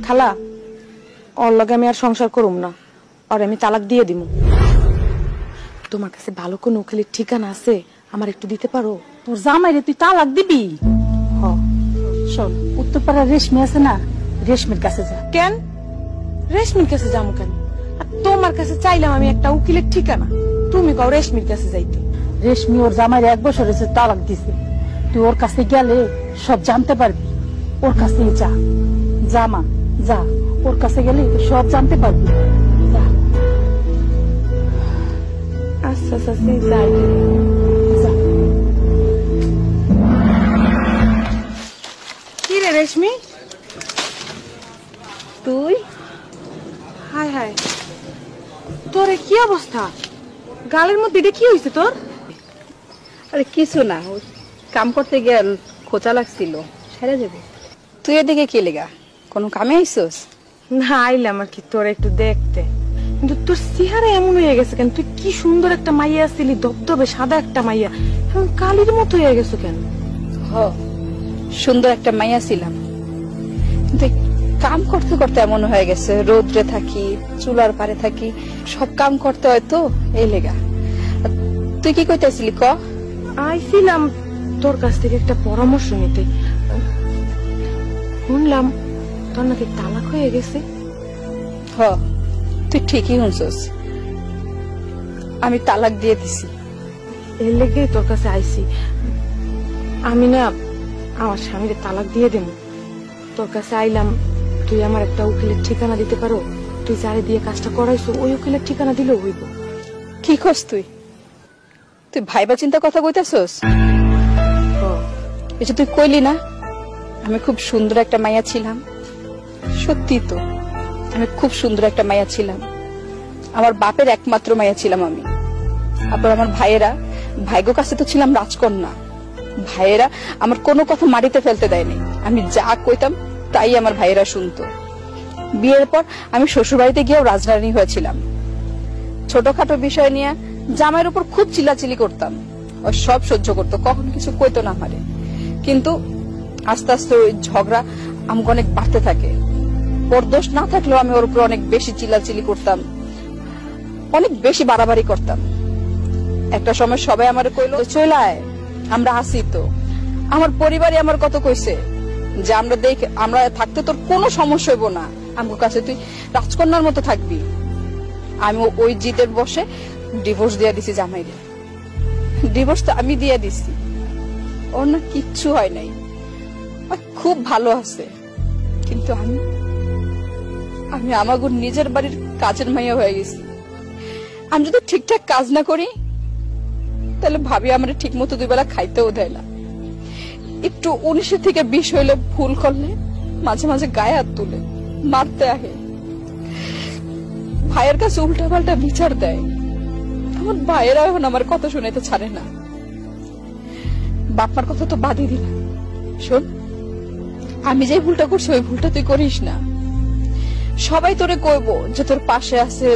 খালা, ওর লগে আমি আর সংসার করুম না, আর আমি তালাক দিয়ে দিব। তোমার কাছে ভালো কোন উকিলের ঠিকানা আছে, আমার একটু দিতে পারো? তোর জামাইরে তুই তালাক দিবি? হ। শোন, উত্তরপাড়ার রেশমি আছে না, রেশমির কাছে যা। কেন রেশমির কাছে যাবো কেন? আর তোমার কাছে চাইলাম আমি একটা উকিলের ঠিকানা, তুমি কও রেশমির কাছে যাইতে। রেশমি ওর জামাইরে 1 বছর হয়েছে তালাক দিছে, তুই ওর কাছে গেলে সব জানতে পারবি। ওর কাছে যা, যা মা যা, ওর কাছে গেলে সব জানতে পারবি। যা। আচ্ছা চাচি যাই। যা। কি রে রেশমি, তুই? হায় হায়, তোর কি অবস্থা? গালের মধ্যে এটা কি হয়েছে তোর? আরে কিছু না, কাম করতে গেল খোঁচা লাগছিল, সেরে যাবে। তুই এদিকে কি লেগা, কোনো কামে আইসোস? না আইলাম আর কি তোর একটু দেখতে, কিন্তু তোর চেহারা এমন হয়ে গেছে কেন? তুই কি সুন্দর একটা মাইয়া ছিলি, ধবধবে সাদা একটা মাইয়া, এখন কালির মতো হয়ে গেছো কেন? হ, সুন্দর একটা মাইয়া ছিলাম, কিন্তু কাম করতে করতে এমন হয়ে গেছে। রোদ্রে থাকি, চুলার পারে থাকি, সব কাম করতে হয় তো, এই লেগা। তুই কি কইতেছিলি ক? আইছিলাম তোর কাছ থেকে একটা পরামর্শ নিতে। শুনলাম তোর নাকি তালাক হয়ে গেছে। হ, তুই ঠিকই শুনছস, আমি তালাক দিয়ে দিছি। এর লেগে তোর কাছে আইছি। আমি না আমার স্বামীর তালাক দিয়ে দেব, তোর কাছে আইলাম। তুই আমার একটা উকিলের ঠিকানা দিতে পারো? তুই যারে দিয়ে কাজটা করাইছো ওই উকিলের ঠিকানা দিলেও হইব। কি কস তুই? তুই ভাইবা চিন্তা কথা কইতাছস? এই যে তুই কইলি না আমি খুব সুন্দর একটা মাইয়া ছিলাম, সত্যি তো আমি খুব সুন্দর একটা মাইয়া ছিলাম। আমার বাপের একমাত্র মাইয়া ছিলাম আমি। আবার আমার ভাইগো কাছে তো ছিলাম রাজকন্যা। ভাইয়েরা আমার কোনো কথা মাটিতে ফেলতে দেয়নি, আমি যা কইতাম তাই আমার ভাইয়েরা শুনতো। বিয়ের পর আমি শ্বশুর বাড়িতে গিয়েও রাজরানী হয়েছিলাম। ছোটখাটো বিষয় নিয়ে জামাইয়ের উপর খুব চিল্লাচিল্লি করতাম, ও সব সহ্য করতো, কখন কিছু কইতো না আমারে। কিন্তু আস্তে আস্তে ওই ঝগড়া আমাকে অনেক বাড়তে থাকে। ওর দোষ না থাকলেও আমি ওর উপর অনেক বেশি চিল্লাচিল্লি করতাম, অনেক বেশি বাড়াবাড়ি করতাম। একটা সময় সবাই আমার কইলো চলে আয়, আমরা আসি তো। আমার পরিবারই আমার কত কইছে যে আমরা থাকতে তোর কোনো সমস্যা হইব না, আমার কাছে তুই রাজকন্যার মতো থাকবি। আমি ওই জিদের বসে ডিভোর্স দিয়ে দিছি জামাইরে। ডিভোর্স তো আমি দিয়ে দিছি, ওর না কিচ্ছু হয় নাই, খুব ভালো আছে। কিন্তু আমি আমাকে নিজের বাড়ির কাজের মাইয়া হয়ে গেছি। আমি যদি ঠিকঠাক কাজ না করি তাহলে ভাবি আমার ঠিক মতো 2 বেলা খাইতেও দেয় না। একটু 19 থেকে 20 হইলে ভুল করলে মাঝে মাঝে গায়ে হাত তুলে মারতে আহে। ভাইয়ের কাছে উল্টা পাল্টা বিচার দেয়। আমার ভাইয়েরা এখন আমার কথা শুনাইতে ছাড়ে না। বাপমার কথা তো বাদই দিলাম, শোন আমি যে ভুলটা করছি ওই ভুলটা তুই করিস না। সবাই তোরে কইবো যে তোর পাশে আছে,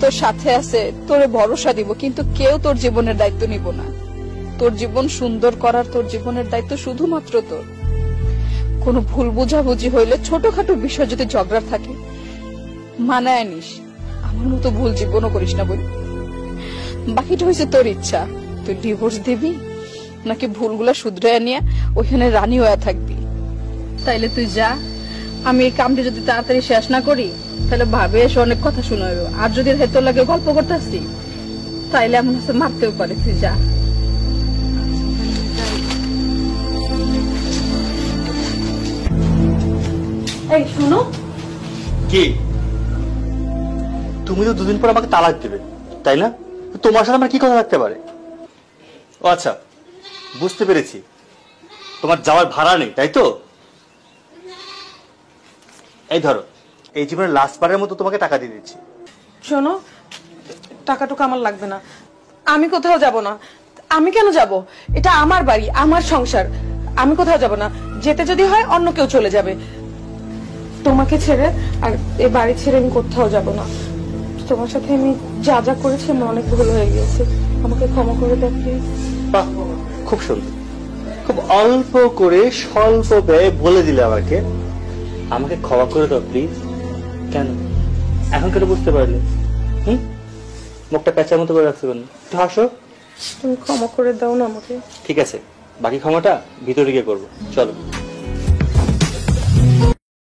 তোর সাথে আছে, তোরে ভরসা দিব, কিন্তু কেউ তোর জীবনের দায়িত্ব নিব না। তোর জীবন সুন্দর করার, তোর জীবনের দায়িত্ব শুধুমাত্র তোর। কোনো ভুল বুঝাবুঝি হইলে, ছোটখাটো বিষয় যদি ঝগড়া থাকে মানায় নিস, আমার মতো ভুল জীবনও করিস না বলি। বাকিটা হয়েছে তোর ইচ্ছা, তুই ডিভোর্স দিবি নাকি ভুলগুলা শুধরাইয়া নিয়ে ওইখানে রানী হয়ে থাকবি। তাইলে তুই যা, আমি এই কামটি যদি তাড়াতাড়ি শেষ না করি তাহলে ভাবে এসে অনেক কথা শুনাইব। আর যদি তোর লাগে গল্প করতে আসছি তাইলে এমন হচ্ছে মারতেও পারে। তুই যা। এই শোনো, কি তুমি তো 2 দিন পর আমাকে তালাক দেবে তাই না? তোমার সাথে আমার কি কথা থাকতে পারে? ও আচ্ছা, বুঝতে পেরেছি, তোমার যাওয়ার ভাড়া নেই তাই তো? এই ধরো, এই জীবনের লাস্ট বারের মতো তোমাকে টাকা দিয়ে দিচ্ছি। শোনো, টাকাটুকু আমার লাগবে না, আমি কোথাও যাব না। আমি কেন যাব? এটা আমার বাড়ি, আমার সংসার, আমি কোথাও যাব না। যেতে যদি হয় অন্য কেউ চলে যাবে, তোমাকে ছেড়ে আর এই বাড়ি ছেড়ে আমি কোথাও যাব না। তোমার সাথে আমি যা যা করেছি আমার অনেক ভুল হয়ে গিয়েছে, আমাকে ক্ষমা করে দাও প্লিজ। বাহ, খুব সুন্দর, খুব অল্প করে স্বল্প ব্যয়ে বলে দিলে আমাকে আমাকে ক্ষমা করে দাও প্লিজ। কেন এখন কেন বুঝতে পারলে? মুখটা প্যাঁচার মতো করে রাখছো কেন? একটু হাসো। তুমি ক্ষমা করে দাও না আমাকে। ঠিক আছে, বাকি ক্ষমাটা ভিতরে গিয়ে করবো, চলো।